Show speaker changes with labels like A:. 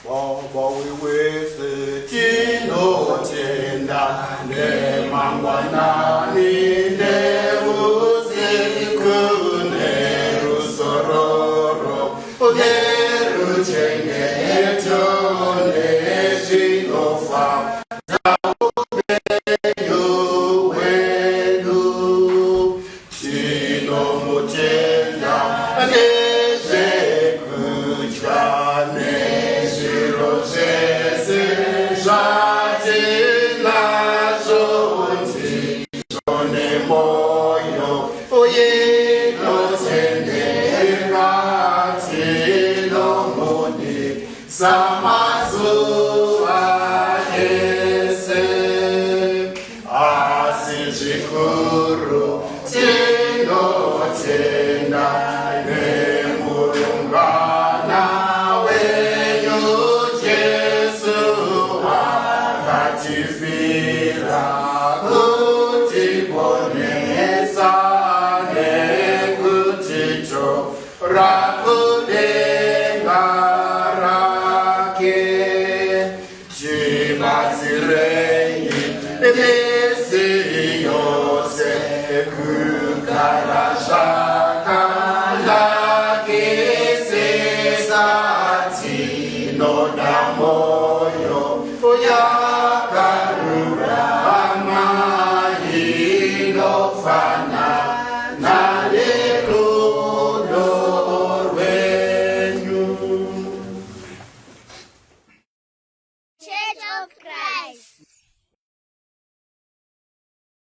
A: Baba wewe tinotenda nemangwanani neusiku nerusororo neruchengeto nezvinofa zaupenyu hwedu tinomutenda nezvekudya nezviro zvese zvatinazvo ndizvo nemoyo inotendera tinomudisa mazuva ese asi zvikuru tinotenda nemurungana wenyu Jesu wakatifira kutiponesa nekutitora